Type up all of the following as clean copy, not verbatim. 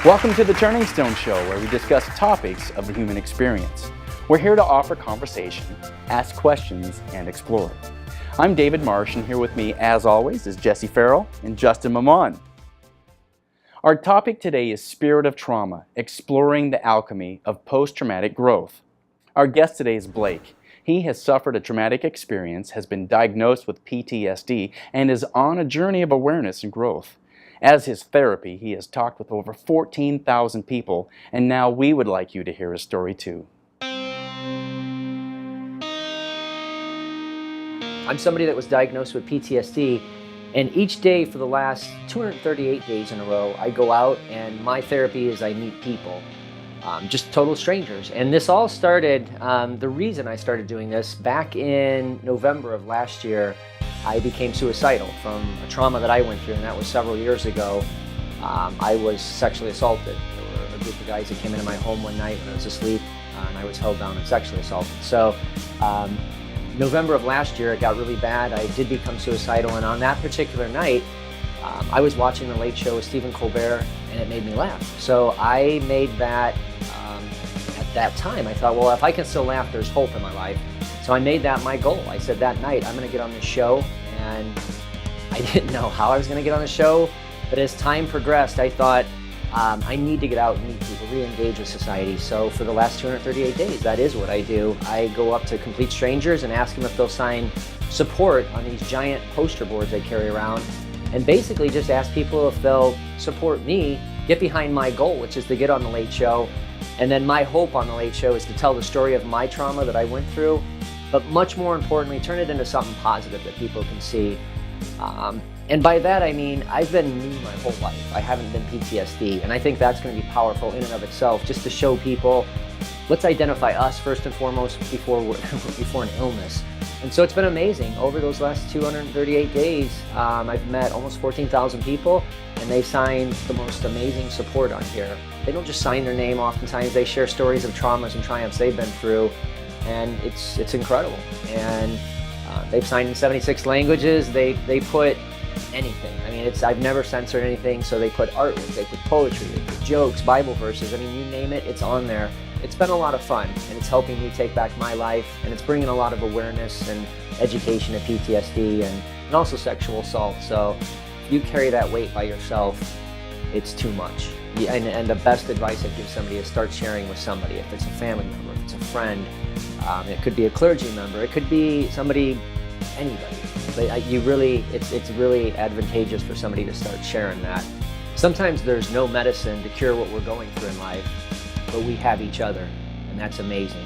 Welcome to the Turning Stone Show, where we discuss topics of the human experience. We're here to offer conversation, ask questions, and explore. I'm David Marsh, and here with me, as always, is Jesse Farrell and Justin Mamon. Our topic today is Spirit of Trauma, exploring the alchemy of post-traumatic growth. Our guest today is Blake. He has suffered a traumatic experience, has been diagnosed with PTSD, and is on a journey of awareness and growth. As his therapy, he has talked with over 14,000 people, and now we would like you to hear his story too. I'm somebody that was diagnosed with PTSD, and each day for the last 238 days in a row, I go out and my therapy is I meet people, just total strangers. And this all started, the reason I started doing this, back in November of last year, I became suicidal from a trauma that I went through, and that was several years ago. I was sexually assaulted. There were a group of guys that came into my home one night when I was asleep, and I was held down and sexually assaulted. So November of last year, it got really bad. I did become suicidal, and on that particular night, I was watching The Late Show with Stephen Colbert, and it made me laugh. So I made that, at that time, I thought, well, if I can still laugh, there's hope in my life. So I made that my goal. I said that night, I'm gonna get on this show, and I didn't know how I was gonna get on the show, but as time progressed, I thought, I need to get out and meet people, re-engage with society. So for the last 238 days, that is what I do. I go up to complete strangers and ask them if they'll sign support on these giant poster boards I carry around, and basically just ask people if they'll support me, get behind my goal, which is to get on The Late Show. And then my hope on The Late Show is to tell the story of my trauma that I went through, but much more importantly, turn it into something positive that people can see. And by that I mean, I've been me my whole life. I haven't been PTSD, and I think that's going to be powerful in and of itself, just to show people, let's identify us first and foremost before an illness. And so it's been amazing. Over those last 238 days, I've met almost 14,000 people, and they signed the most amazing support on here. They don't just sign their name, oftentimes they share stories of traumas and triumphs they've been through, and it's incredible. And they've signed in 76 languages. They put anything. I mean, I've never censored anything, so they put artwork, they put poetry, they put jokes, Bible verses. I mean, you name it, it's on there. It's been a lot of fun, and it's helping me take back my life, and it's bringing a lot of awareness and education of PTSD and also sexual assault. So if you carry that weight by yourself, it's too much. And the best advice I'd give somebody is start sharing with somebody. If it's a family member, if it's a friend, it could be a clergy member, it could be somebody, anybody. But it's really advantageous for somebody to start sharing that. Sometimes there's no medicine to cure what we're going through in life, but we have each other, and that's amazing.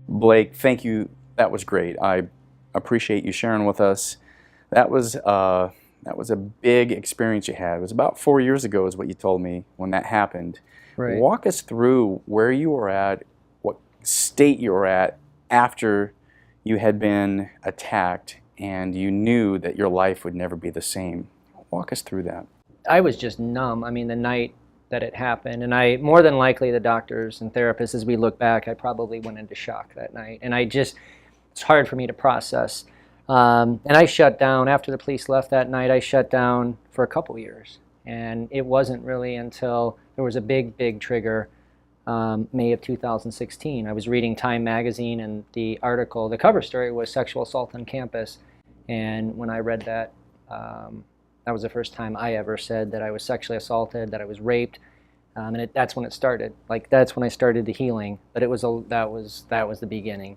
Blake, thank you. That was great. I appreciate you sharing with us. That was a big experience you had. It was about 4 years ago is what you told me when that happened. Right. Walk us through where you were at, what state you were at after you had been attacked and you knew that your life would never be the same. Walk us through that. I was just numb. I mean, the night that it happened, and more than likely the doctors and therapists, as we look back, I probably went into shock that night. And it's hard for me to process. And I shut down, after the police left that night, I shut down for a couple years. And it wasn't really until there was a big trigger, May of 2016. I was reading Time magazine, and the cover story was sexual assault on campus. And when I read that, that was the first time I ever said that I was sexually assaulted, that I was raped, and that's when it started. Like, that's when I started the healing. But that was the beginning.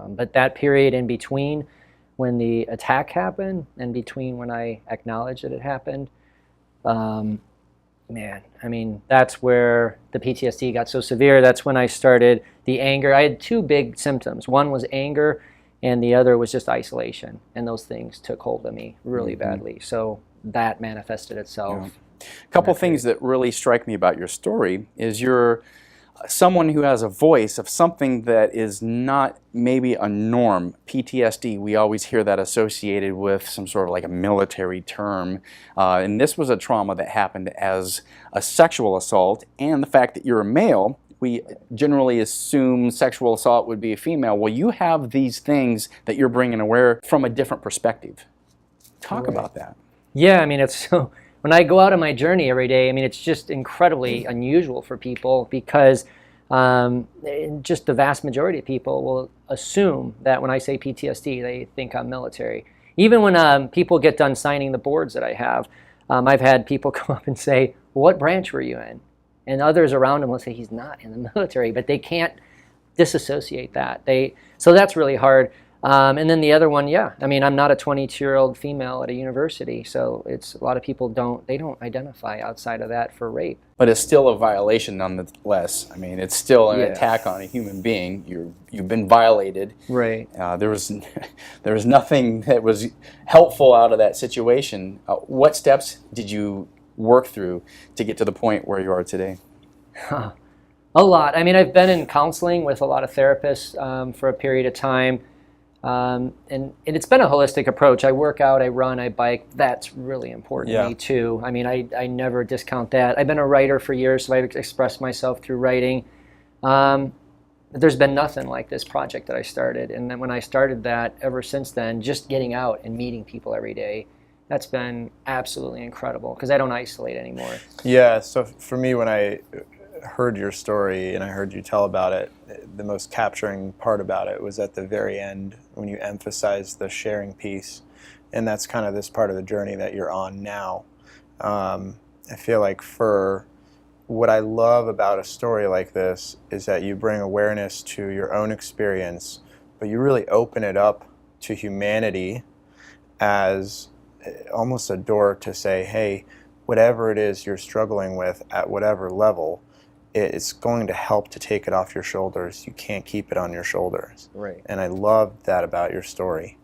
But that period in between, when the attack happened, and between when I acknowledged that it happened, man, I mean, that's where the PTSD got so severe. That's when I started the anger. I had two big symptoms. One was anger, and the other was just isolation. And those things took hold of me really badly. So that manifested itself. Yeah. A couple things that really strike me about your story is you're someone who has a voice of something that is not maybe a norm. PTSD, we always hear that associated with some sort of like a military term. And this was a trauma that happened as a sexual assault, and the fact that you're a male, we generally assume sexual assault would be a female. Well, you have these things that you're bringing aware from a different perspective. Talk about that. Yeah, I mean, it's so, when I go out on my journey every day, I mean, it's just incredibly unusual for people because just the vast majority of people will assume that when I say PTSD, they think I'm military. Even when people get done signing the boards that I have, I've had people come up and say, what branch were you in? And others around them will say, he's not in the military, but they can't disassociate that. So that's really hard. And then the other one, yeah, I mean, I'm not a 22-year-old female at a university, so it's a lot of people don't identify outside of that for rape. But it's still a violation nonetheless. I mean, it's still an attack on a human being. You've been violated. Right. There was nothing that was helpful out of that situation. What steps did you work through to get to the point where you are today? A lot. I mean, I've been in counseling with a lot of therapists for a period of time. And it's been a holistic approach. I work out, I run, I bike. That's really important to me too. I mean, I never discount that. I've been a writer for years, so I've expressed myself through writing. There's been nothing like this project that I started. And then when I started that, ever since then, just getting out and meeting people every day, that's been absolutely incredible because I don't isolate anymore. Yeah, so for me, when I heard your story and I heard you tell about it, the most capturing part about it was at the very end when you emphasized the sharing piece, and that's kind of this part of the journey that you're on now. I feel like for what I love about a story like this is that you bring awareness to your own experience, but you really open it up to humanity as almost a door to say, hey, whatever it is you're struggling with at whatever level, it's going to help to take it off your shoulders. You can't keep it on your shoulders. Right. And I love that about your story.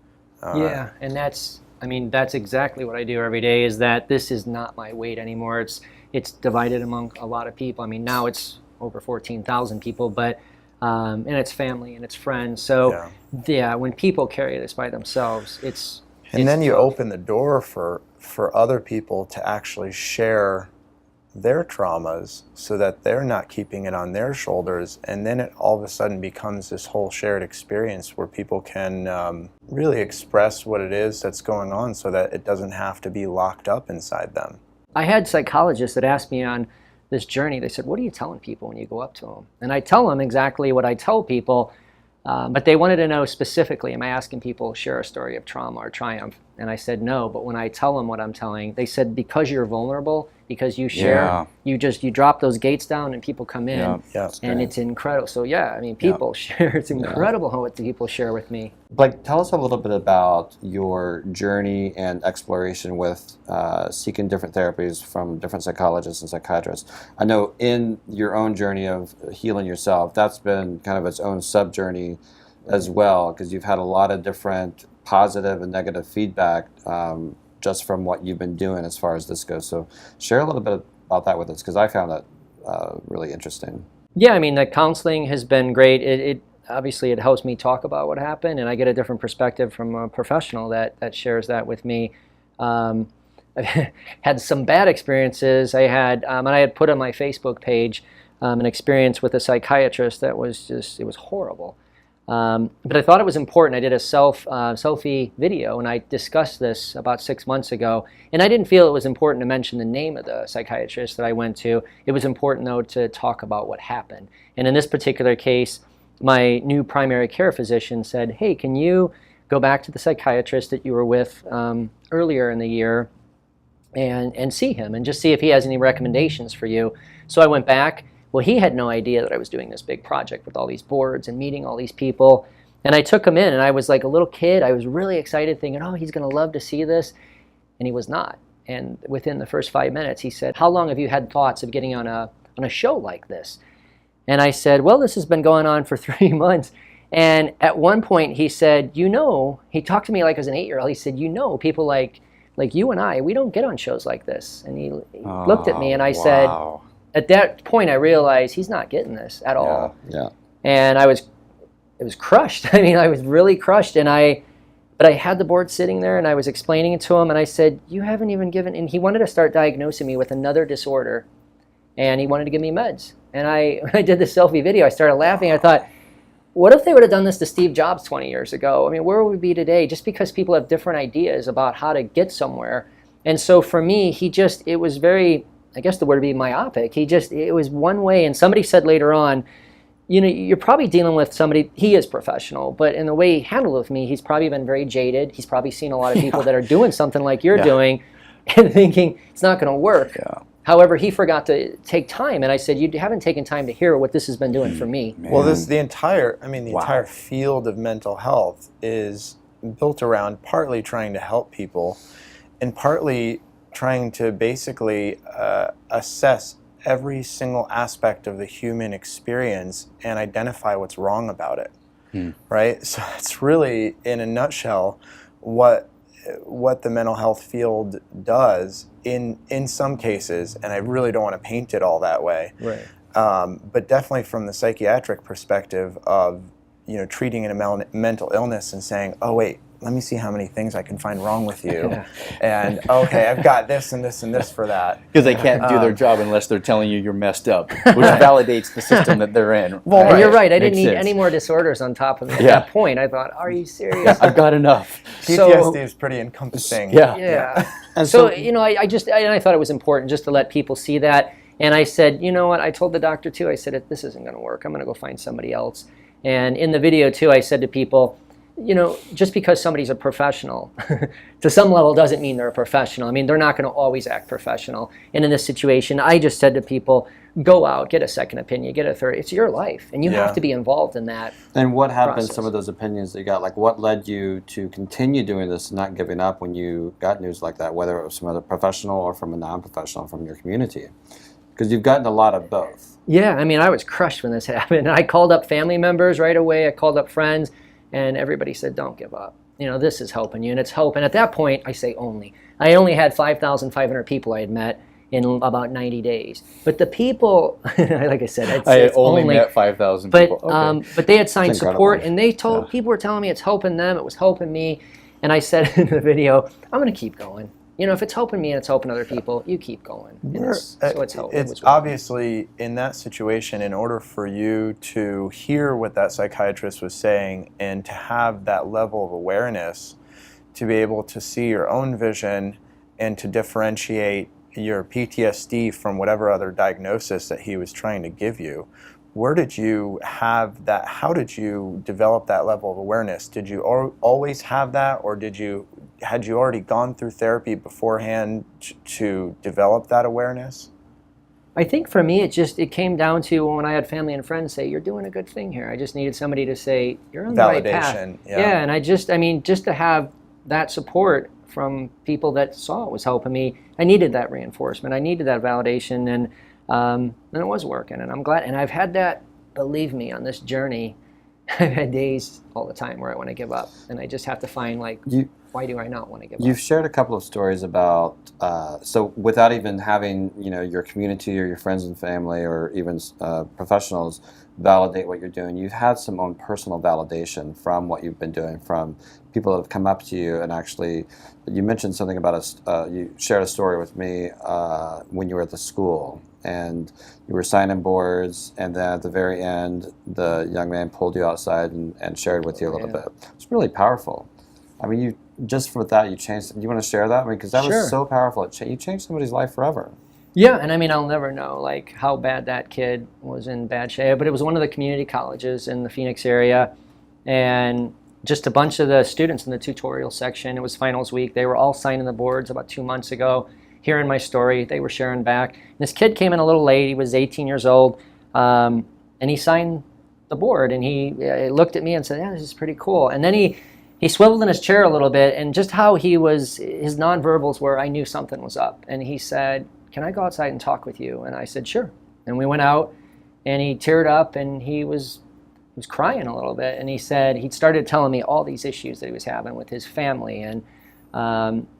Yeah, and that's exactly what I do every day, is that this is not my weight anymore. It's divided among a lot of people. I mean, now it's over 14,000 people, but and it's family and it's friends. So yeah, when people carry this by themselves, and then you tough. open the door for other people to actually share their traumas so that they're not keeping it on their shoulders, and then it all of a sudden becomes this whole shared experience where people can really express what it is that's going on so that it doesn't have to be locked up inside them. I had psychologists that asked me on this journey, they said, what are you telling people when you go up to them? And I tell them exactly what I tell people, but they wanted to know specifically, am I asking people to share a story of trauma or triumph? And I said no, but when I tell them what I'm telling, they said because you're vulnerable, because you share, you drop those gates down and people come in, and it's incredible. So yeah, I mean, people share. It's incredible how what people share with me. Blake, tell us a little bit about your journey and exploration with seeking different therapies from different psychologists and psychiatrists. I know in your own journey of healing yourself, that's been kind of its own sub-journey as well, because you've had a lot of different positive and negative feedback just from what you've been doing as far as this goes. So share a little bit about that with us, because I found that really interesting. Yeah, I mean, the counseling has been great. It obviously it helps me talk about what happened, and I get a different perspective from a professional that shares that with me. I've had some bad experiences. I had and I had put on my Facebook page an experience with a psychiatrist that was it was horrible. But I thought it was important. I did a selfie video, and I discussed this about 6 months ago. And I didn't feel it was important to mention the name of the psychiatrist that I went to. It was important, though, to talk about what happened. And in this particular case, my new primary care physician said, hey, can you go back to the psychiatrist that you were with earlier in the year and see him and just see if he has any recommendations for you? So I went back. Well, he had no idea that I was doing this big project with all these boards and meeting all these people. And I took him in, and I was like a little kid. I was really excited, thinking, oh, he's going to love to see this. And he was not. And within the first 5 minutes, he said, how long have you had thoughts of getting on a show like this? And I said, well, this has been going on for 3 months. And at one point, he said, he talked to me like I was an 8-year-old. He said, people like you and I, we don't get on shows like this. And he looked at me, and I said, at that point, I realized he's not getting this at all. Yeah. And it was crushed. I mean, I was really crushed. But I had the board sitting there, and I was explaining it to him, and I said, you haven't even given, and he wanted to start diagnosing me with another disorder, and he wanted to give me meds. And when I did the selfie video, I started laughing. I thought, what if they would have done this to Steve Jobs 20 years ago? I mean, where would we be today? Just because people have different ideas about how to get somewhere. And so for me, it was very, I guess the word would be myopic. It was one way. And somebody said later on, you're probably dealing with somebody, he is professional, but in the way he handled it with me, he's probably been very jaded. He's probably seen a lot of people that are doing something like you're doing and thinking it's not going to work. Yeah. However, he forgot to take time. And I said, you haven't taken time to hear what this has been doing for me. Well, the entire field of mental health is built around partly trying to help people and partly trying to basically assess every single aspect of the human experience and identify what's wrong about it, right? So it's really, in a nutshell, what the mental health field does in some cases, and I really don't want to paint it all that way, right? But definitely from the psychiatric perspective of treating a mental illness and saying, oh wait, let me see how many things I can find wrong with you. And okay, I've got this and this and this for that. Because they can't do their job unless they're telling you you're messed up, which validates the system that they're in. Well, and you're right. I didn't need any more disorders on top of it. At that point, I thought, are you serious? I've got enough. PTSD is pretty encompassing. Yeah. And so, I thought it was important just to let people see that. And I said, you know what? I told the doctor too. I said, this isn't going to work. I'm going to go find somebody else. And in the video too, I said to people, just because somebody's a professional to some level doesn't mean they're a professional. I mean, they're not going to always act professional. And in this situation, I just said to people, go out, get a second opinion, get a third. It's your life, and you have to be involved in that. And what happened, some of those opinions that you got, like what led you to continue doing this and not giving up when you got news like that, whether it was from another professional or from a non-professional from your community? Because you've gotten a lot of both. Yeah, I mean, I was crushed when this happened. I called up family members right away. I called up friends. And everybody said, don't give up. This is helping you, and it's hope. And at that point, I only had 5,500 people I had met in about 90 days. But the people, like I said, I only met 5,000 people. But they had signed support, and people were telling me it's helping them, it was helping me. And I said in the video, I'm going to keep going. If it's helping me and it's helping other people, you keep going. It's obviously, in that situation, in order for you to hear what that psychiatrist was saying and to have that level of awareness, to be able to see your own vision and to differentiate your PTSD from whatever other diagnosis that he was trying to give you, where did you have that? How did you develop that level of awareness? Did you always have that, or had you already gone through therapy beforehand to develop that awareness? I think for me, it came down to when I had family and friends say, you're doing a good thing here. I just needed somebody to say, you're on the right path. And just to have that support from people that saw it was helping me, I needed that reinforcement. I needed that validation, and it was working. And I'm glad. And I've had that, believe me, on this journey, I've had days all the time where I want to give up. And I just have to find, why do I not want to give up? You've shared a couple of stories about, so without even having, your community or your friends and family or even professionals validate what you're doing, you've had some own personal validation from what you've been doing, from people that have come up to you and actually, you mentioned something about you shared a story with me when you were at the school and you were signing boards, and then at the very end, the young man pulled you outside and shared with you a little bit. It's really powerful. I mean, just for that, you changed. You want to share that? I mean, because that was so powerful. You changed somebody's life forever. Yeah, and I mean, I'll never know how bad that kid was in bad shape. But it was one of the community colleges in the Phoenix area, and just a bunch of the students in the tutorial section. It was finals week. They were all signing the boards about 2 months ago, hearing my story. They were sharing back. And this kid came in a little late. He was 18 years old, and he signed the board. And he looked at me and said, "Yeah, this is pretty cool." And then he swiveled in his chair a little bit, and just how his nonverbals were, I knew something was up. And he said, "Can I go outside and talk with you?" And I said, "Sure." And we went out, and he teared up, and he was crying a little bit. And he said he'd started telling me all these issues that he was having with his family and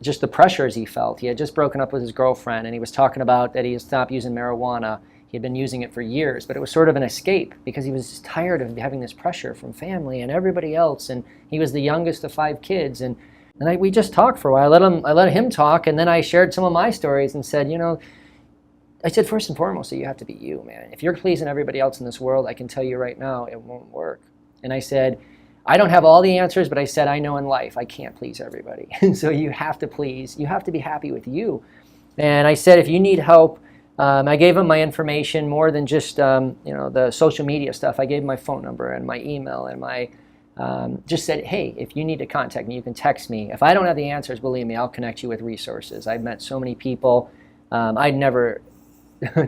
just the pressures he felt. He had just broken up with his girlfriend, and he was talking about that he had stopped using marijuana. He had been using it for years, but it was sort of an escape because he was just tired of having this pressure from family and everybody else. And he was the youngest of 5 kids. And we just talked for a while. I let him talk, and then I shared some of my stories and said, I said, first and foremost, you have to be you, man. If you're pleasing everybody else in this world, I can tell you right now, it won't work. And I said, I don't have all the answers, but I said, I know in life I can't please everybody. So you have to be happy with you. And I said, if you need help, I gave him my information more than just the social media stuff. I gave him my phone number and my email and my just said, hey, if you need to contact me, you can text me. If I don't have the answers, believe me, I'll connect you with resources. I've met so many people. I'd never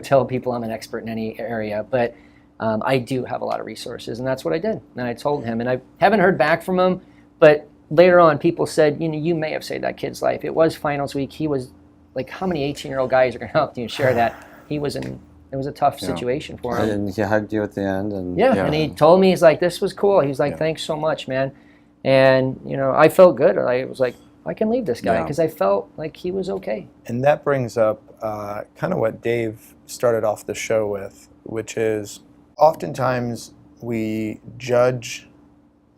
tell people I'm an expert in any area, but I do have a lot of resources, and that's what I did. And I told him, and I haven't heard back from him, but later on people said, you may have saved that kid's life. It was finals week. He was like, how many 18-year-old guys are going to help you share that? It was a tough situation for him. And he hugged you at the end. And and he told me, he's like, this was cool. He's like, thanks so much, man. And, I felt good. I was like, I can leave this guy because I felt like he was okay. And that brings up kind of what Dave started off the show with, which is oftentimes we judge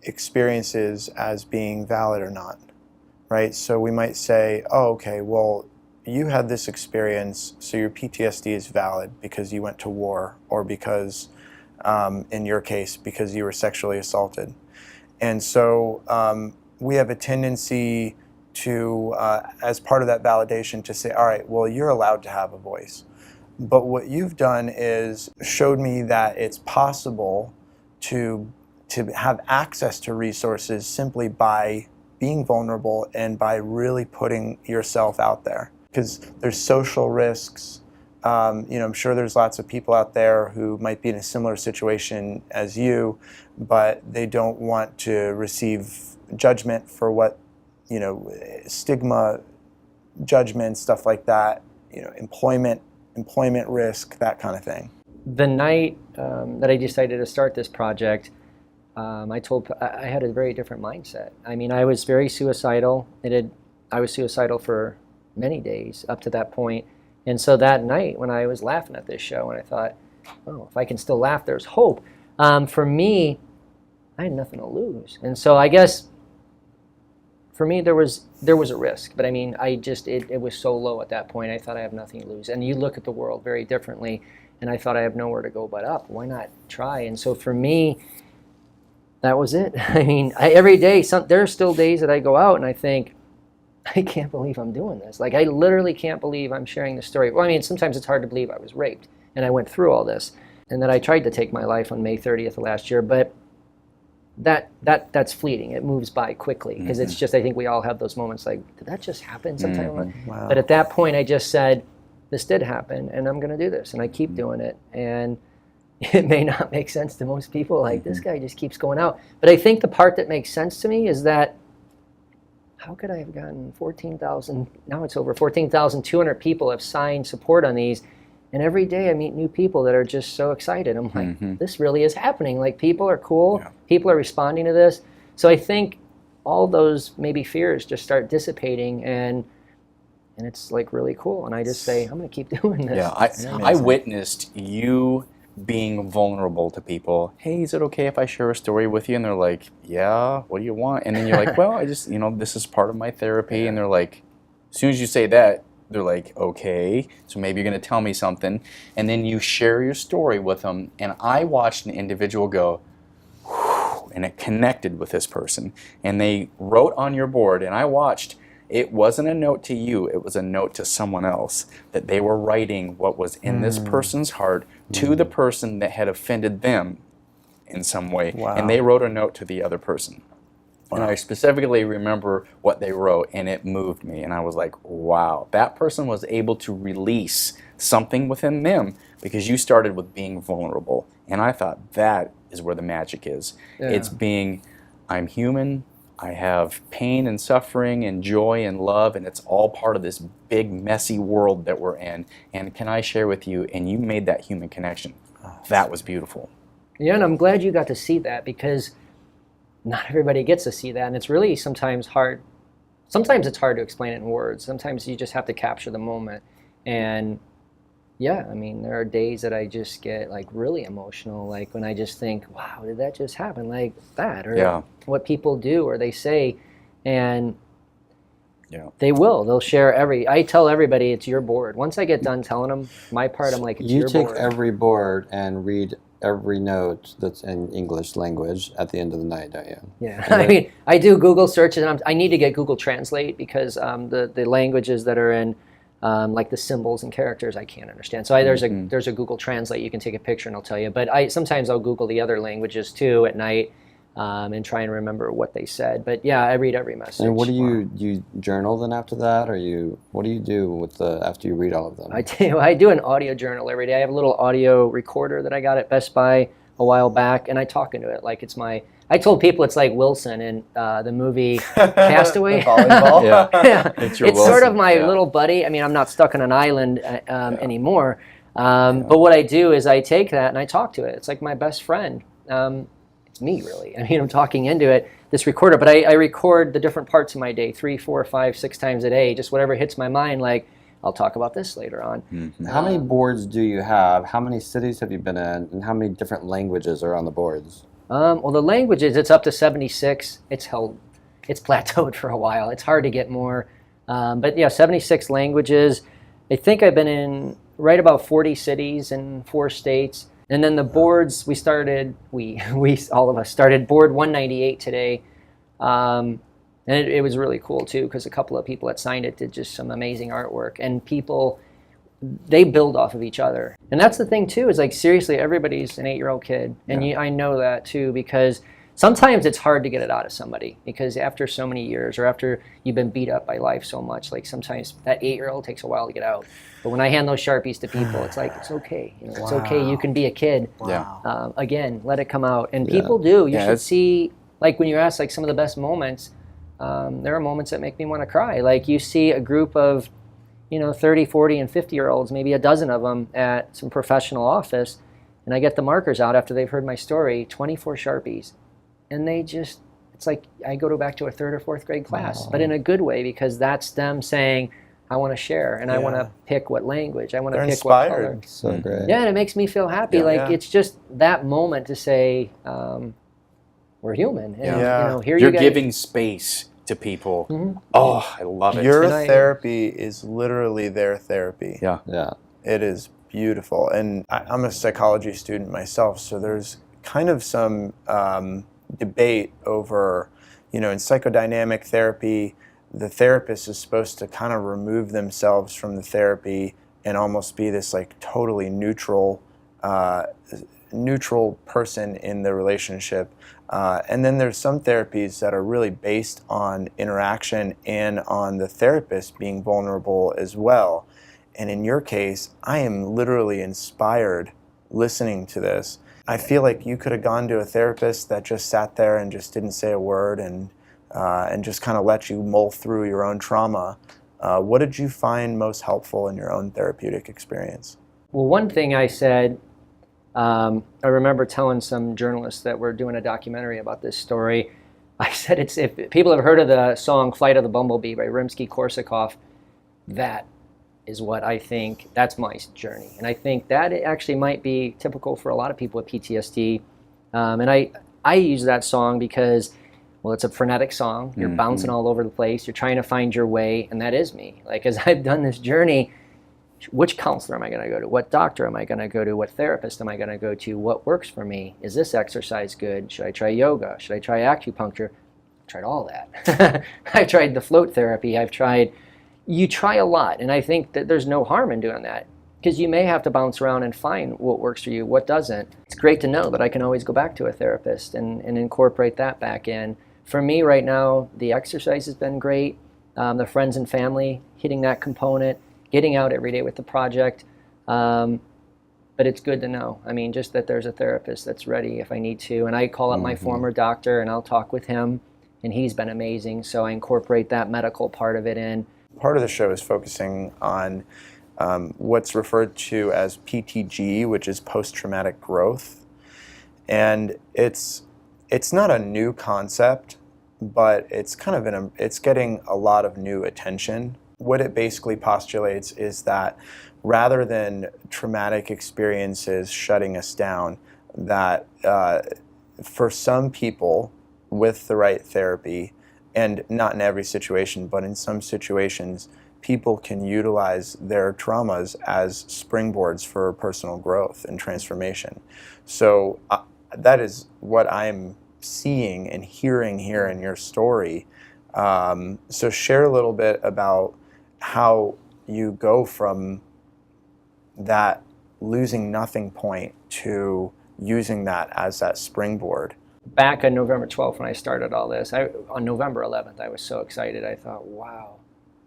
experiences as being valid or not, right? So we might say, oh, okay, well, you had this experience, so your PTSD is valid because you went to war, or because, in your case, because you were sexually assaulted. And so we have a tendency to, as part of that validation, to say, all right, well, you're allowed to have a voice. But what you've done is showed me that it's possible to have access to resources simply by being vulnerable and by really putting yourself out there. Because there's social risks. I'm sure there's lots of people out there who might be in a similar situation as you, but they don't want to receive judgment for what, stigma, judgment, stuff like that, employment risk, that kind of thing. The night that I decided to start this project, I had a very different mindset. I mean, I was very suicidal. I was suicidal for many days up to that point. And so that night when I was laughing at this show and I thought, oh, if I can still laugh, there's hope. For me, I had nothing to lose. And so I guess for me, there was a risk, but I mean, it was so low at that point. I thought I have nothing to lose. And you look at the world very differently, and I thought I have nowhere to go but up. Why not try? And so for me, that was it. I mean, every day, there are still days that I go out and I think, I can't believe I'm doing this. Like, I literally can't believe I'm sharing this story. Well, I mean, sometimes it's hard to believe I was raped, and I went through all this, and that I tried to take my life on May 30th of last year, but that's fleeting. It moves by quickly because it's just, I think we all have those moments like, did that just happen sometime? Wow. But at that point, I just said, this did happen, and I'm going to do this, and I keep doing it. And it may not make sense to most people, like, this guy just keeps going out. But I think the part that makes sense to me is that, how could I have gotten 14,000, now it's over 14,200 people have signed support on these, and every day I meet new people that are just so excited. I'm like, this really is happening. Like, people are cool, people are responding to this. So I think all those maybe fears just start dissipating, and it's like really cool. And I just say, I'm gonna keep doing this. Yeah, I witnessed you being vulnerable to people. Hey, is it okay if I share a story with you? And they're like, yeah, what do you want? And then you're like, well, I just, this is part of my therapy. And they're like, as soon as you say that, they're like, okay, so maybe you're going to tell me something. And then you share your story with them. And I watched an individual go, whew, and it connected with this person. And they wrote on your board, and I watched. It wasn't a note to you, it was a note to someone else, that they were writing what was in this person's heart to the person that had offended them in some way. Wow. And they wrote a note to the other person. And I specifically remember what they wrote, and it moved me. And I was like, wow, that person was able to release something within them because you started with being vulnerable. And I thought that is where the magic is. Yeah. It's being, I'm human, I have pain and suffering and joy and love, and it's all part of this big, messy world that we're in. And can I share with you? And you made that human connection. That was beautiful. Yeah, and I'm glad you got to see that, because not everybody gets to see that. And it's really sometimes hard. Sometimes it's hard to explain it in words. Sometimes you just have to capture the moment. And yeah, I mean, there are days that I just get like really emotional, like when I just think, wow, did that just happen like that? Or what people do or they say, and they'll share I tell everybody it's your board. Once I get done telling them my part, I'm like, it's your board. You take every board and read every note that's in English language at the end of the night, don't you? Yeah, I mean, I do Google searches, and I need to get Google Translate because the languages that are in, like the symbols and characters, I can't understand. So there's a Google Translate. You can take a picture and it'll tell you. But sometimes I'll Google the other languages too at night, and try and remember what they said. But yeah, I read every message. And what do you journal then after that, or what do you do with after you read all of them? I do an audio journal every day. I have a little audio recorder that I got at Best Buy a while back, and I talk into it like it's my. I told people it's like Wilson in the movie Castaway. Volleyball. Yeah. It's sort of my little buddy. I mean, I'm not stuck on an island anymore. But what I do is I take that and I talk to it. It's like my best friend. It's me, really. I mean, I'm talking into it, this recorder, but I record the different parts of my day 3, 4, 5, 6 times a day, just whatever hits my mind, like, I'll talk about this later on. Mm-hmm. How many boards do you have? How many cities have you been in? And how many different languages are on the boards? Well, the languages, it's up to 76. It's plateaued for a while. It's hard to get more. But yeah, 76 languages. I think I've been in right about 40 cities in 4 states. And then the boards, we all of us started board 198 today. And it was really cool too, because a couple of people that signed it did just some amazing artwork. And people, they build off of each other. And that's the thing too, is like, seriously, everybody's an 8-year-old kid. And I know that too, because sometimes it's hard to get it out of somebody, because after so many years, or after you've been beat up by life so much, like sometimes that 8-year-old takes a while to get out. But when I hand those Sharpies to people, it's like, it's okay. It's okay. You can be a kid. Wow. Again, let it come out. And people do. You should see, like when you ask like some of the best moments, there are moments that make me want to cry. Like you see a group of, 30, 40, and 50-year-olds, maybe a dozen of them at some professional office, and I get the markers out after they've heard my story, 24 Sharpies. And they just, it's like I go back to a 3rd or 4th grade class, but in a good way, because that's them saying, I want to share, and I want to pick what language, I want to pick inspired. what color. So great. Yeah, and it makes me feel happy. It's just that moment to say, we're human. And, here You're you guys, giving space to people. Mm-hmm. Oh, I love it. Your therapy is literally their therapy. Yeah. It is beautiful. And I'm a psychology student myself, so there's kind of some debate over, in psychodynamic therapy, the therapist is supposed to kind of remove themselves from the therapy and almost be this like totally neutral person in the relationship. And then there's some therapies that are really based on interaction and on the therapist being vulnerable as well. And in your case, I am literally inspired listening to this. I feel like you could have gone to a therapist that just sat there and just didn't say a word and just kind of let you mull through your own trauma. What did you find most helpful in your own therapeutic experience? Well, one thing I said, I remember telling some journalists that were doing a documentary about this story, I said, if people have heard of the song Flight of the Bumblebee by Rimsky-Korsakov, that is what I think, that's my journey. And I think that it actually might be typical for a lot of people with PTSD. And I use that song because, well, it's a frenetic song. You're bouncing all over the place. You're trying to find your way, and that is me. Like, as I've done this journey, which counselor am I going to go to? What doctor am I going to go to? What therapist am I going to go to? What works for me? Is this exercise good? Should I try yoga? Should I try acupuncture? I've tried all that. I've tried the float therapy. You try a lot, and I think that there's no harm in doing that, because you may have to bounce around and find what works for you, what doesn't. It's great to know that I can always go back to a therapist and incorporate that back in. For me right now, the exercise has been great. The friends and family, hitting that component, getting out every day with the project. But it's good to know. I mean, just that there's a therapist that's ready if I need to. And I call up my former doctor and I'll talk with him, and he's been amazing. So I incorporate that medical part of it in. Part of the show is focusing on what's referred to as PTG, which is post-traumatic growth. And it's not a new concept, but it's kind of it's getting a lot of new attention. What it basically postulates is that rather than traumatic experiences shutting us down, that for some people with the right therapy, And not in every situation, but in some situations, people can utilize their traumas as springboards for personal growth and transformation. So that is what I'm seeing and hearing here in your story. So share a little bit about how you go from that losing nothing point to using that as that springboard. Back on November 12th when I started all this, on November 11th, I was so excited. I thought, wow,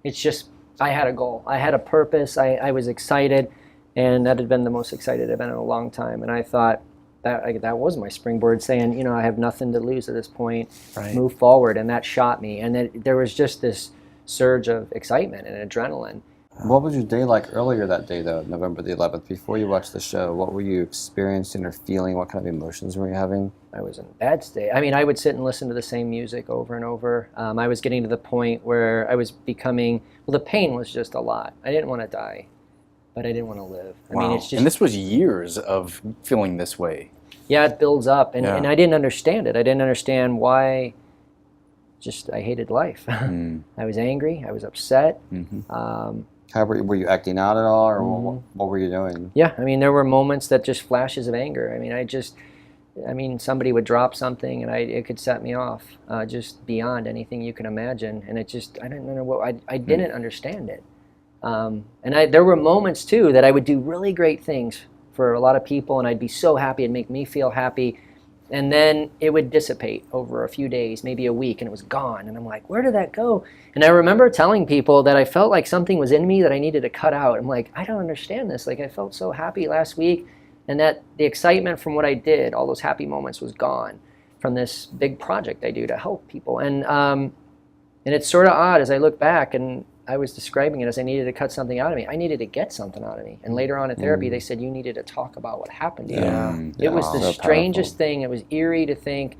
it's just, I had a goal. I had a purpose. I was excited, and that had been the most excited I've been in a long time. And I thought that was my springboard, saying, you know, I have nothing to lose at this point, Right. Move forward. And that shot me. And then there was just this surge of excitement and adrenaline. What was your day like earlier that day, though, November the 11th, before you watched the show? What were you experiencing or feeling? What kind of emotions were you having? I was in a bad state. I mean, I would sit and listen to the same music over and over. I was getting to the point where I was becoming, well, the pain was just a lot. I didn't want to die, but I didn't want to live. I mean, it's just, and this was years of feeling this way. yeah, it builds up. And, Yeah. and I didn't understand it. I didn't understand why. Just, I hated life. I was angry. I was upset. How were you acting out at all, or what were you doing? Yeah, I mean, there were moments that just flashes of anger. I mean, somebody would drop something and it could set me off, just beyond anything you can imagine. And it just, I didn't know I didn't understand it. And there were moments too that I would do really great things for a lot of people, and I'd be so happy, it'd make me feel happy. And then it would dissipate over a few days, maybe a week, and it was gone. And I'm like, where did that go? And I remember telling people that I felt like something was in me that I needed to cut out. I'm like, I don't understand this. Like, I felt so happy last week, and that the excitement from what I did, all those happy moments, was gone from this big project I do to help people. And it's sort of odd as I look back, and I was describing it as I needed to cut something out of me. I needed to get something out of me. And later on in therapy, they said, you needed to talk about what happened to you. It was the So strangest thing. It was eerie to think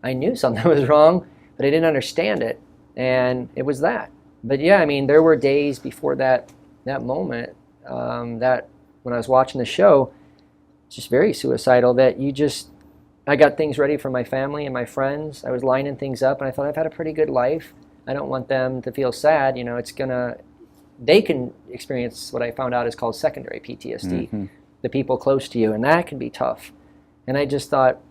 I knew something was wrong, but I didn't understand it. And it was that. But yeah, I mean, there were days before that moment that when I was watching the show, just very suicidal, that I got things ready for my family and my friends. I was lining things up, and I thought, I've had a pretty good life. I don't want them to feel sad. You know, they can experience what I found out is called secondary PTSD, the people close to you, and that can be tough. And I just thought,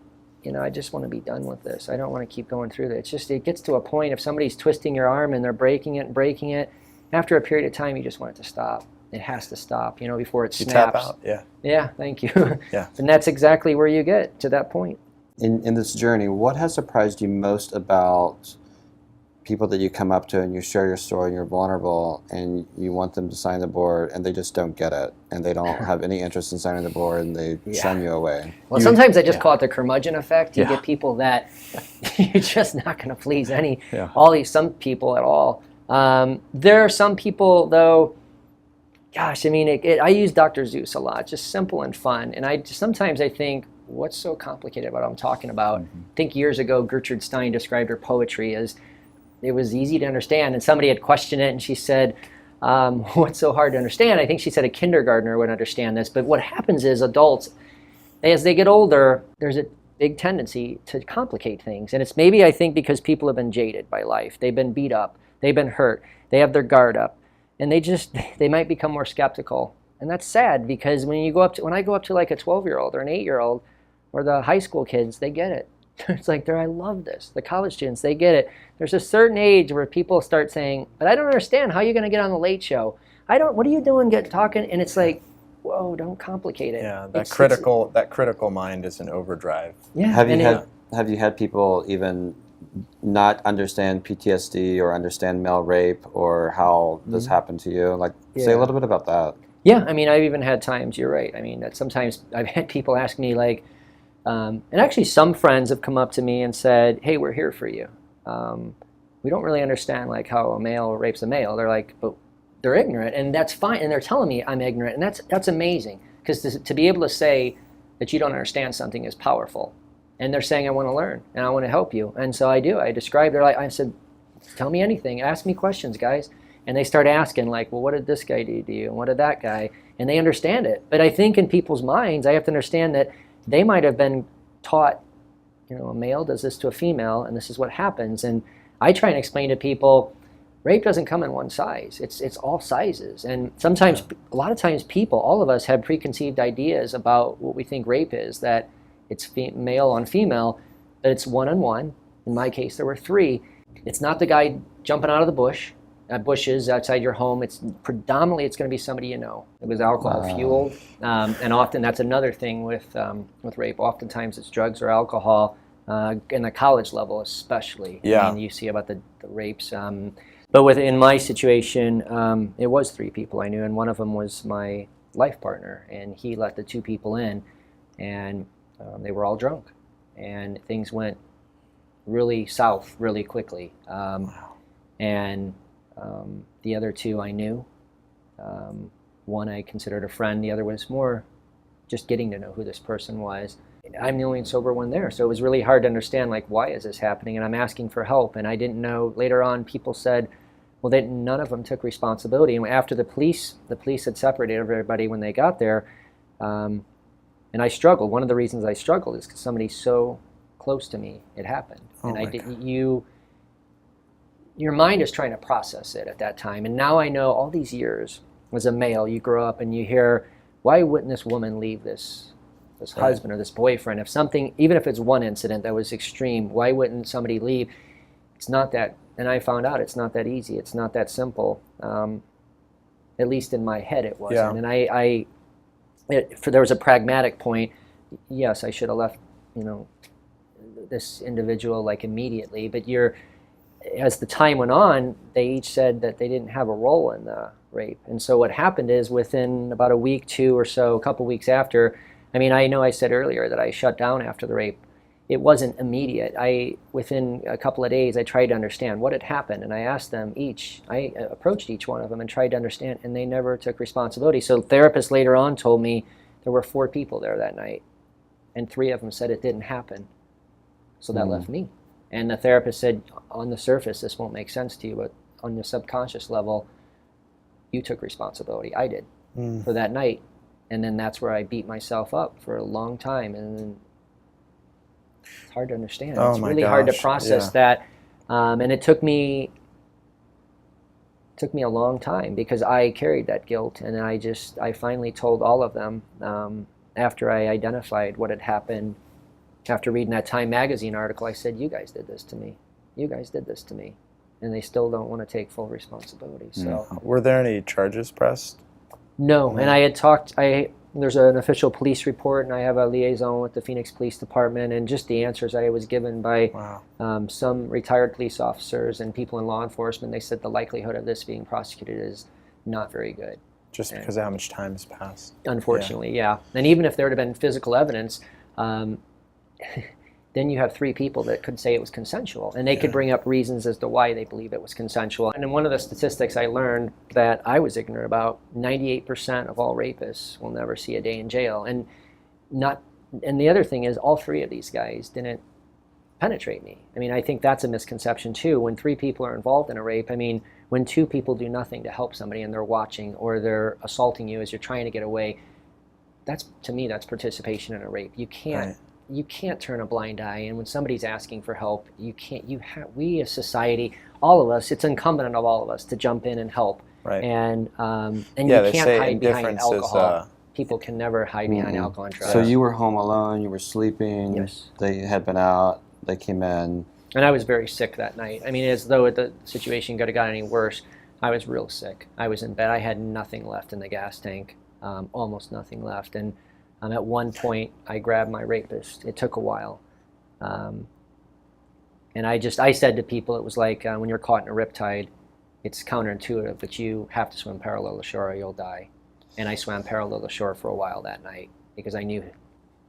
you know, I just want to be done with this. I don't want to keep going through this. It gets to a point, if somebody's twisting your arm and they're breaking it, after a period of time, you just want it to stop. It has to stop, you know, before it snaps. You tap out, yeah. Yeah, thank you. Yeah. And that's exactly where you get to that point. In this journey, what has surprised you most about people that you come up to and you share your story and you're vulnerable and you want them to sign the board and they just don't get it and they don't have any interest in signing the board and they shun you away? Well, sometimes I just call it the curmudgeon effect. You Yeah. get people that you're just not going to please some people at all. There are some people, though, gosh, I mean, I use Dr. Seuss a lot, just simple and fun. And sometimes I think, what's so complicated about what I'm talking about? I think years ago, Gertrude Stein described her poetry as, it was easy to understand, and somebody had questioned it, and she said, what's so hard to understand? I think she said a kindergartner would understand this, but what happens is adults, as they get older, there's a big tendency to complicate things, and it's maybe, I think, because people have been jaded by life. They've been beat up, they've been hurt, they have their guard up, and they might become more skeptical, and that's sad, because when I go up to like a 12-year-old or an 8-year-old, or the high school kids, they get it. It's like, I love this. The college students, they get it. There's a certain age where people start saying, but I don't understand, how are you going to get on the Late Show? What are you doing talking? And it's like, whoa, don't complicate it. Yeah, that critical mind is an overdrive. Yeah. Have you had people even not understand PTSD or understand male rape or how this happened to you? Like, say a little bit about that. Yeah, I mean, I've even had times, you're right. I mean, that sometimes I've had people ask me, like, and actually some friends have come up to me and said, hey, we're here for you. We don't really understand like how a male rapes a male. They're like, but they're ignorant, and that's fine. And they're telling me I'm ignorant, and that's amazing, because to be able to say that you don't understand something is powerful. And they're saying, I want to learn and I want to help you. And so I do. I said, tell me anything. Ask me questions, guys. And they start asking, like, well, what did this guy do to you? And what did that guy? And they understand it. But I think in people's minds, I have to understand that they might have been taught, you know, a male does this to a female, and this is what happens. And I try and explain to people, rape doesn't come in one size. It's all sizes. And sometimes, a lot of times people, all of us have preconceived ideas about what we think rape is, that it's male on female, that it's one-on-one. In my case, there were 3. It's not the guy jumping out of the bushes outside your home. It's predominantly, it's going to be somebody you know. It was alcohol fueled. And often that's another thing with rape. Oftentimes it's drugs or alcohol, in the college level especially. Yeah. I mean, you see about the rapes. But in my situation, it was 3 people I knew, and one of them was my life partner, and he let the 2 people in, and they were all drunk, and things went really south really quickly. And the other 2 I knew. One I considered a friend, the other was more just getting to know who this person was. I'm the only sober one there, so it was really hard to understand, like, why is this happening? And I'm asking for help, and I didn't know. Later on, people said, well, none of them took responsibility. And after the police had separated everybody when they got there, and I struggled. One of the reasons I struggled is because somebody so close to me, it happened. And I didn't. Your mind is trying to process it at that time. And now I know, all these years, as a male, you grow up and you hear, why wouldn't this woman leave this husband or this boyfriend? If something, even if it's one incident that was extreme, why wouldn't somebody leave? It's not that, and I found out it's not that easy. It's not that simple. At least in my head it wasn't. And there was a pragmatic point. Yes, I should have left, this individual like immediately, but as the time went on, they each said that they didn't have a role in the rape. And so what happened is, within about a week, 2 or so, a couple weeks after, I know I said earlier that I shut down after the rape. It wasn't immediate. Within a couple of days, I tried to understand what had happened, and I asked them each. I approached each one of them and tried to understand, and they never took responsibility. So therapists later on told me there were 4 people there that night, and 3 of them said it didn't happen. So that left me. And the therapist said, on the surface, this won't make sense to you, but on the subconscious level, you took responsibility. I did for that night. And then that's where I beat myself up for a long time. And then it's hard to understand. It's really hard to process that. And it took me a long time, because I carried that guilt. And I finally told all of them, after I identified what had happened. After reading that Time magazine article, I said, you guys did this to me. You guys did this to me. And they still don't want to take full responsibility. So, were there any charges pressed? No. And I had talked, there's an official police report, and I have a liaison with the Phoenix Police Department, and just the answers I was given by some retired police officers and people in law enforcement, they said the likelihood of this being prosecuted is not very good. Just because of how much time has passed. Unfortunately, yeah. And even if there had been physical evidence, then you have 3 people that could say it was consensual, and they could bring up reasons as to why they believe it was consensual. And in one of the statistics I learned that I was ignorant about, 98% of all rapists will never see a day in jail. And the other thing is, all 3 of these guys didn't penetrate me. I think that's a misconception too. When 3 people are involved in a rape, when 2 people do nothing to help somebody and they're watching, or they're assaulting you as you're trying to get away, to me, that's participation in a rape. You can't turn a blind eye, and when somebody's asking for help, we as society, all of us, it's incumbent on all of us to jump in and help. Right. And you can't hide behind alcohol. People can never hide behind alcohol and drugs. So you were home alone, you were sleeping, Yes. They had been out, they came in. And I was very sick that night. As though the situation could have got any worse, I was real sick. I was in bed. I had nothing left in the gas tank, almost nothing left. And at one point, I grabbed my rapist. It took a while. And I said to people, it was like when you're caught in a riptide, it's counterintuitive, but you have to swim parallel to shore or you'll die. And I swam parallel to shore for a while that night, because I knew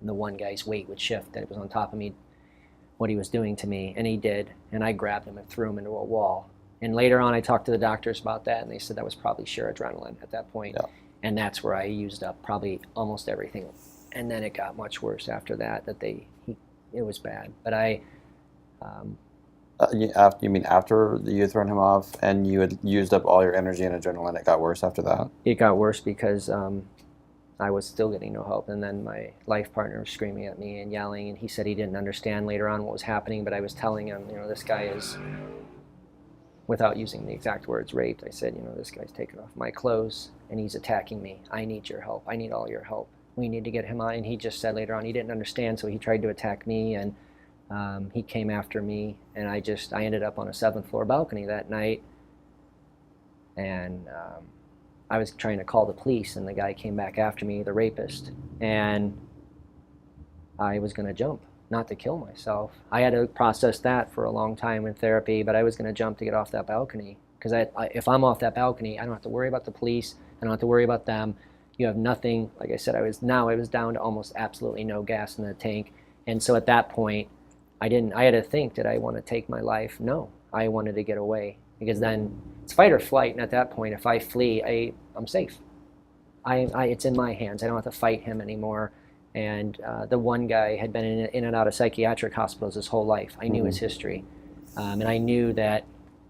the one guy's weight would shift, that it was on top of me, what he was doing to me, and he did. And I grabbed him and threw him into a wall. And later on, I talked to the doctors about that, and they said that was probably sheer adrenaline at that point. Yeah. And that's where I used up probably almost everything. And then it got much worse after that. It was bad. But you mean after you had thrown him off and you had used up all your energy and adrenaline, it got worse after that? It got worse because I was still getting no help. And then my life partner was screaming at me and yelling, and he said he didn't understand later on what was happening, but I was telling him, this guy is without using the exact words raped, I said, this guy's taking off my clothes and he's attacking me. I need your help. I need all your help. We need to get him out. And he just said later on he didn't understand, so he tried to attack me, and he came after me, and I ended up on a 7th floor balcony that night, and I was trying to call the police, and the guy came back after me, the rapist, and I was going to jump, not to kill myself. I had to process that for a long time in therapy, but I was going to jump to get off that balcony, because if I'm off that balcony, I don't have to worry about the police, I don't have to worry about them. You have nothing. Like I said, I was down to almost absolutely no gas in the tank, and so at that point, I had to think, did I want to take my life? No, I wanted to get away, because then it's fight or flight, and at that point, if I flee, I'm safe. It's in my hands. I don't have to fight him anymore. And the one guy had been in and out of psychiatric hospitals his whole life. I knew his history, and I knew that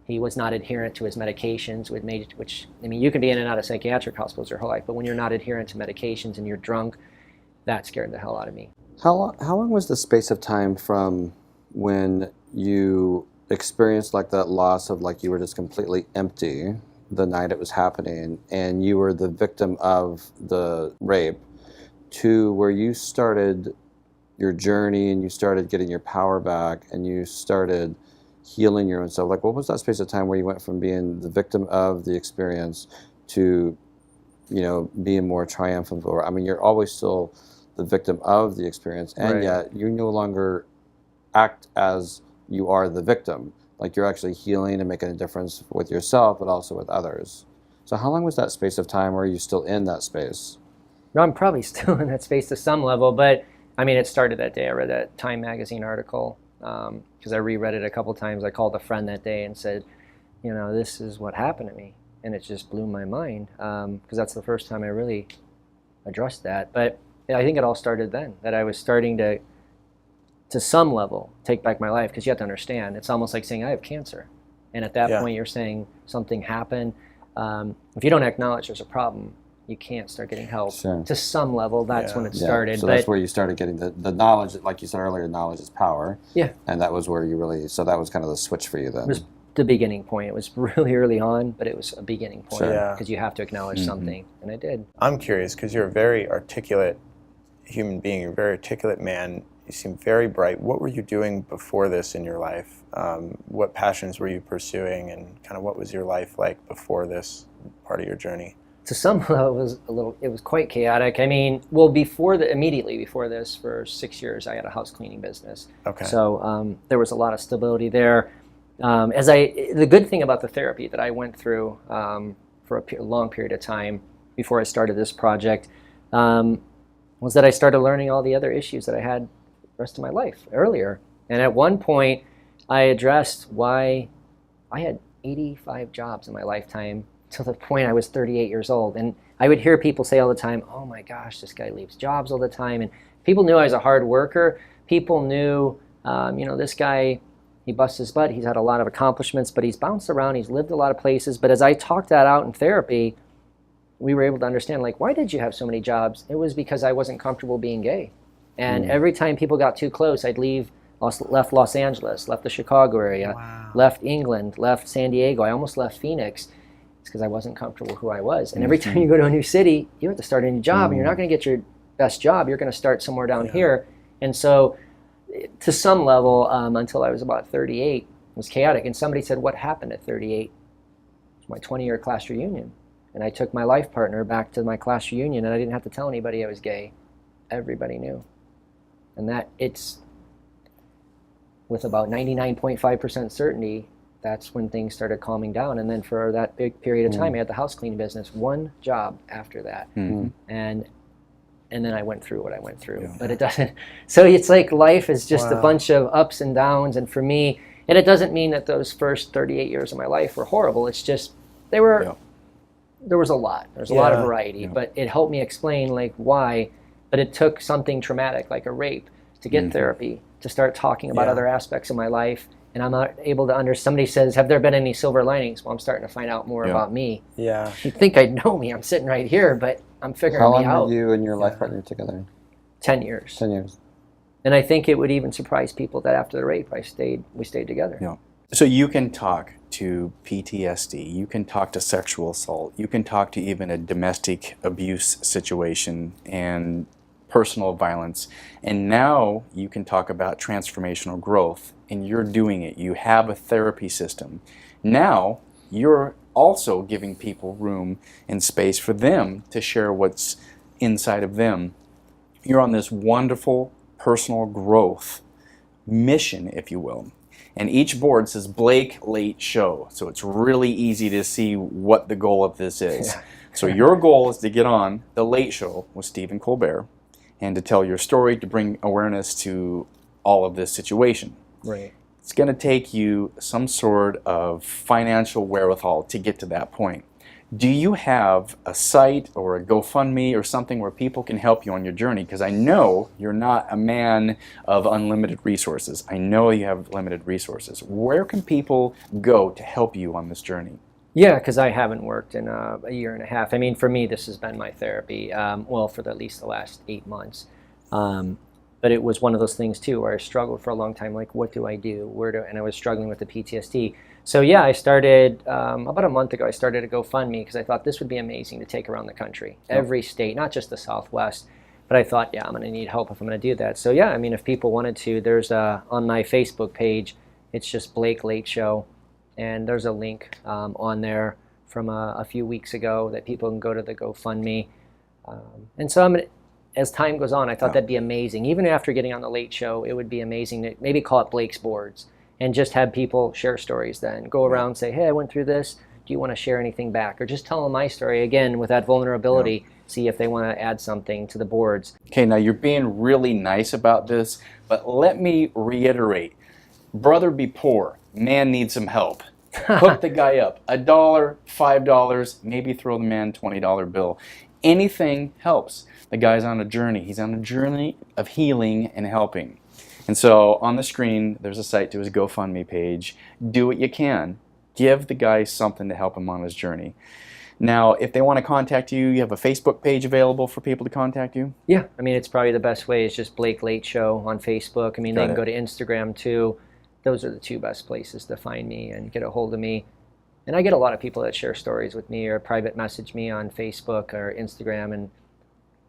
he was not adherent to his medications, which you can be in and out of psychiatric hospitals your whole life, but when you're not adherent to medications and you're drunk, that scared the hell out of me. How long was the space of time from when you experienced like that loss of like you were just completely empty the night it was happening and you were the victim of the rape to where you started your journey and you started getting your power back and you started healing your own self? Like, what was that space of time where you went from being the victim of the experience to, being more triumphant? You're always still the victim of the experience, and yet you no longer act as you are the victim. Like, you're actually healing and making a difference with yourself, but also with others. So how long was that space of time? Or are you still in that space? No, I'm probably still in that space to some level, but it started that day. I read that Time magazine article, because I reread it a couple times. I called a friend that day and said, this is what happened to me. And it just blew my mind, because that's the first time I really addressed that. But I think it all started then, that I was starting to some level, take back my life, because you have to understand, it's almost like saying, I have cancer. And at that point, you're saying something happened. If you don't acknowledge there's a problem, you can't start getting help. Sure. To some level, that's when it started. So that's where you started getting the knowledge, like you said earlier, knowledge is power. Yeah. And that was where you really, so that was kind of the switch for you then. It was the beginning point. It was really early on, but it was a beginning point, because you have to acknowledge something, and I did. I'm curious, because you're a very articulate human being, you're a very articulate man, you seem very bright. What were you doing before this in your life? What passions were you pursuing, and kind of what was your life like before this part of your journey? To some level, it was quite chaotic. Immediately before this, for 6 years, I had a house cleaning business. Okay. So there was a lot of stability there. The good thing about the therapy that I went through for a long period of time before I started this project was that I started learning all the other issues that I had the rest of my life earlier. And at one point, I addressed why I had 85 jobs in my lifetime to the point I was 38 years old. And I would hear people say all the time, oh my gosh, this guy leaves jobs all the time. And people knew I was a hard worker. People knew, this guy, he busts his butt. He's had a lot of accomplishments, but he's bounced around. He's lived a lot of places. But as I talked that out in therapy, we were able to understand, like, why did you have so many jobs? It was because I wasn't comfortable being gay. And every time people got too close, I'd left Los Angeles, left the Chicago area, left England, left San Diego. I almost left Phoenix. It's because I wasn't comfortable who I was. And every time you go to a new city, you have to start a new job, and you're not going to get your best job. You're going to start somewhere down here. And so to some level, until I was about 38, it was chaotic. And somebody said, what happened at 38? It was my 20-year class reunion. And I took my life partner back to my class reunion, and I didn't have to tell anybody I was gay. Everybody knew. And that it's, with about 99.5% certainty, that's when things started calming down. And then for that big period of time, I had the house cleaning business, one job after that. And then I went through what I went through. But it doesn't, so it's like life is just a bunch of ups and downs. And for me, and it doesn't mean that those first 38 years of my life were horrible. It's just, there was a lot. There's a lot of variety, but it helped me explain like why. But it took something traumatic like a rape to get therapy, to start talking about other aspects of my life. And I'm not able to understand. Somebody says, have there been any silver linings? Well, I'm starting to find out more about me. Yeah. You'd think I'd know me. I'm sitting right here, but I'm figuring me out. How long were you and your life partner together? 10 years. 10 years. And I think it would even surprise people that after the rape, we stayed together. Yeah. So you can talk to PTSD, you can talk to sexual assault, you can talk to even a domestic abuse situation and personal violence, and now you can talk about transformational growth, and you're doing it. You have a therapy system. Now you're also giving people room and space for them to share what's inside of them. You're on this wonderful personal growth mission, if you will. And each board says Blake Late Show, so it's really easy to see what the goal of this is. Yeah. So your goal is to get on The Late Show with Stephen Colbert and to tell your story, to bring awareness to all of this situation. Right. It's going to take you some sort of financial wherewithal to get to that point. Do you have a site or a GoFundMe or something where people can help you on your journey? Because I know you're not a man of unlimited resources. I know you have limited resources. Where can people go to help you on this journey? Yeah, because I haven't worked in a year and a half. I mean, for me, this has been my therapy, well, for at least the last 8 months. But it was one of those things, too, where I struggled for a long time, like, what do I do? And I was struggling with the PTSD. So, yeah, I started, about a month ago, I started a GoFundMe because I thought this would be amazing to take around the country, every state, not just the Southwest. But I thought, yeah, I'm going to need help if I'm going to do that. So, yeah, I mean, if people wanted to, there's on my Facebook page, it's just Blake Late Show. And there's a link on there from a few weeks ago that people can go to the GoFundMe. And so as time goes on, I thought that'd be amazing. Even after getting on the Late Show, it would be amazing to maybe call it Blake's Boards and just have people share stories then. Go around and say, hey, I went through this. Do you want to share anything back? Or just tell them my story, again, with that vulnerability, see if they want to add something to the boards. Okay, now you're being really nice about this, but let me reiterate. Brother be poor, man needs some help. Hook the guy up. $1, $5, maybe throw the man a $20 bill. Anything helps. The guy's on a journey. He's on a journey of healing and helping. And so on the screen, there's a site to his GoFundMe page. Do what you can. Give the guy something to help him on his journey. Now, if they want to contact you, you have a Facebook page available for people to contact you? Yeah, I mean, it's probably the best way. It's just Blake Late Show on Facebook. I mean, they can go to Instagram too. Those are the two best places to find me and get a hold of me. And I get a lot of people that share stories with me or private message me on Facebook or Instagram, and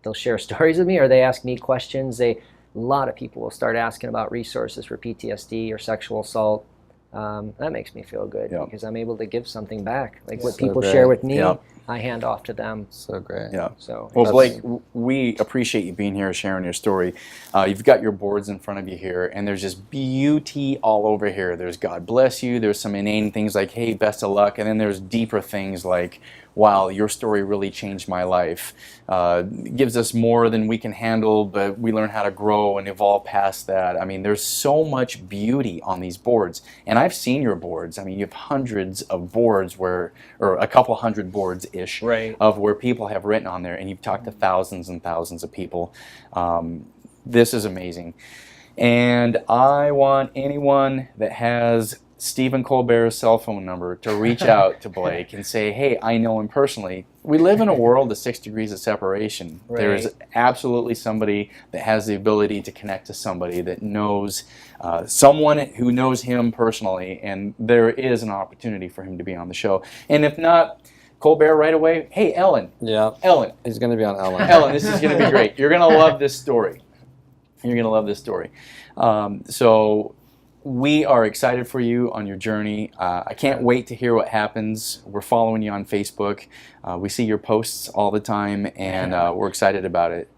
they'll share stories with me or they ask me questions. A lot of people will start asking about resources for PTSD or sexual assault. That makes me feel good because I'm able to give something back. Like what people share with me, I hand off to them. So great. Yeah. So well, Blake, we appreciate you being here, sharing your story. You've got your boards in front of you here, and there's just beauty all over here. There's God bless you. There's some inane things like, hey, best of luck. And then there's deeper things like, wow, your story really changed my life. It gives us more than we can handle, but we learn how to grow and evolve past that. I mean, there's so much beauty on these boards. And I've seen your boards. I mean, you have hundreds of boards or a couple hundred boards-ish of where people have written on there, and you've talked to thousands and thousands of people. This is amazing. And I want anyone that has Stephen Colbert's cell phone number to reach out to Blake and say, hey, I know him personally. We live in a world of 6 degrees of separation. There's absolutely somebody that has the ability to connect to somebody that knows someone who knows him personally, and there is an opportunity for him to be on the show. And if not, Colbert right away, hey, Ellen. Yeah. Ellen. He's going to be on Ellen. Ellen, this is going to be great. You're going to love this story. You're going to love this story. So we are excited for you on your journey. I can't wait to hear what happens. We're following you on Facebook. We see your posts all the time, and we're excited about it.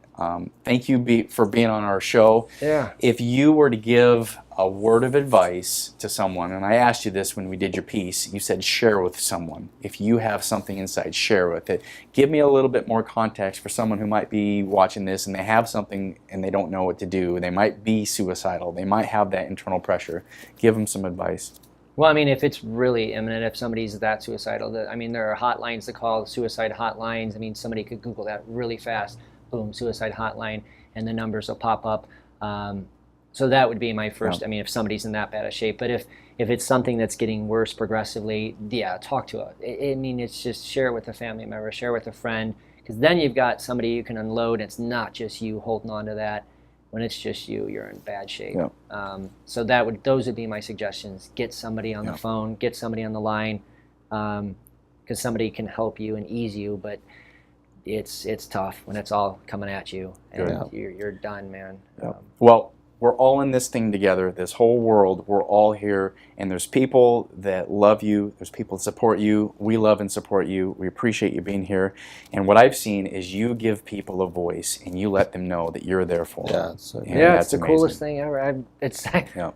Thank you for being on our show. Yeah. If you were to give a word of advice to someone, and I asked you this when we did your piece, you said share with someone. If you have something inside, share with it. Give me a little bit more context for someone who might be watching this and they have something and they don't know what to do. They might be suicidal. They might have that internal pressure. Give them some advice. Well, I mean, if it's really imminent, if somebody's that suicidal, I mean, there are hotlines to call, suicide hotlines. I mean, somebody could Google that really fast. Boom, suicide hotline, and the numbers will pop up. So that would be my first, I mean, if somebody's in that bad a shape. But if it's something that's getting worse progressively, talk to it. I mean, it's just share it with a family member, share it with a friend, because then you've got somebody you can unload. It's not just you holding on to that. when it's just you, you're in bad shape. Yeah. So those would be my suggestions. Get somebody on the phone, get somebody on the line, because somebody can help you and ease you, but it's tough when it's all coming at you and you're done, man. Well, we're all in this thing together, this whole world. We're all here, and there's people that love you. There's people that support you. We love and support you. We appreciate you being here. And what I've seen is you give people a voice, and you let them know that you're there for them. It's the coolest thing ever.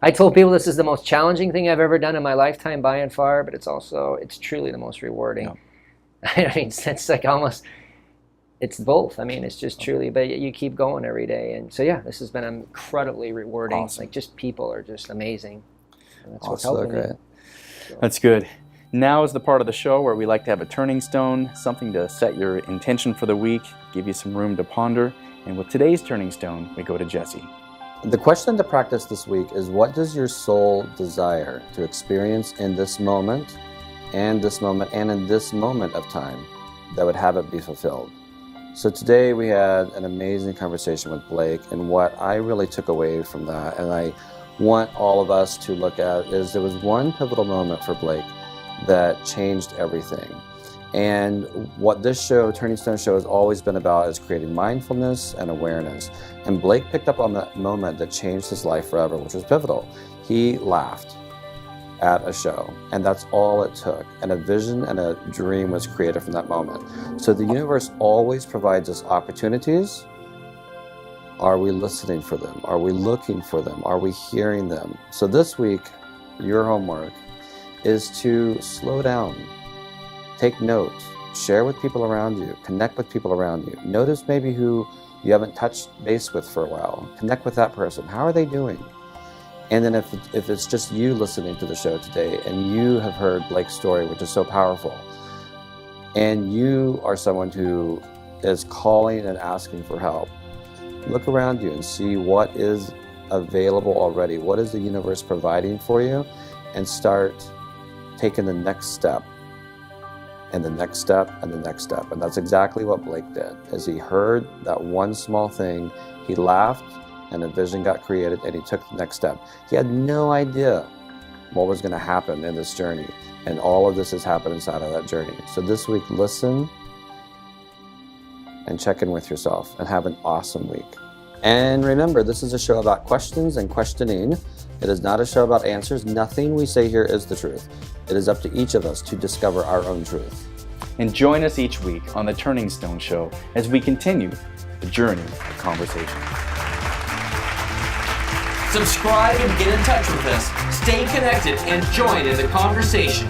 I told people this is the most challenging thing I've ever done in my lifetime by and far, but it's truly the most rewarding. I mean, it's like almost... It's both. I mean, it's just truly, but you keep going every day. And so, this has been incredibly rewarding. Awesome. Like, just people are just amazing. And that's what's So helping great. me. So. That's good. Now is the part of the show where we like to have a turning stone, something to set your intention for the week, give you some room to ponder. And with today's turning stone, we go to Jesse. The question to practice this week is, what does your soul desire to experience in this moment, and in this moment of time that would have it be fulfilled? So today we had an amazing conversation with Blake, and what I really took away from that, and I want all of us to look at, is there was one pivotal moment for Blake that changed everything. And what this show, Turning Stone Show, has always been about is creating mindfulness and awareness. And Blake picked up on that moment that changed his life forever, which was pivotal. He laughed at a show, and that's all it took. And a vision and a dream was created from that moment. So the universe always provides us opportunities. Are we listening for them? Are we looking for them? Are we hearing them? So this week, your homework is to slow down, take notes, share with people around you, connect with people around you. Notice maybe who you haven't touched base with for a while. Connect with that person. How are they doing? And then if it's just you listening to the show today and you have heard Blake's story, which is so powerful, and you are someone who is calling and asking for help, look around you and see what is available already. What is the universe providing for you? And start taking the next step, and the next step, and the next step. And that's exactly what Blake did. As he heard that one small thing, he laughed, and a vision got created, and he took the next step. He had no idea what was going to happen in this journey, and all of this has happened inside of that journey. So this week, listen and check in with yourself, and have an awesome week. And remember, this is a show about questions and questioning. It is not a show about answers. Nothing we say here is the truth. It is up to each of us to discover our own truth. And join us each week on the Turning Stone Show as we continue the journey of conversation. Subscribe and get in touch with us. Stay connected and join in the conversation.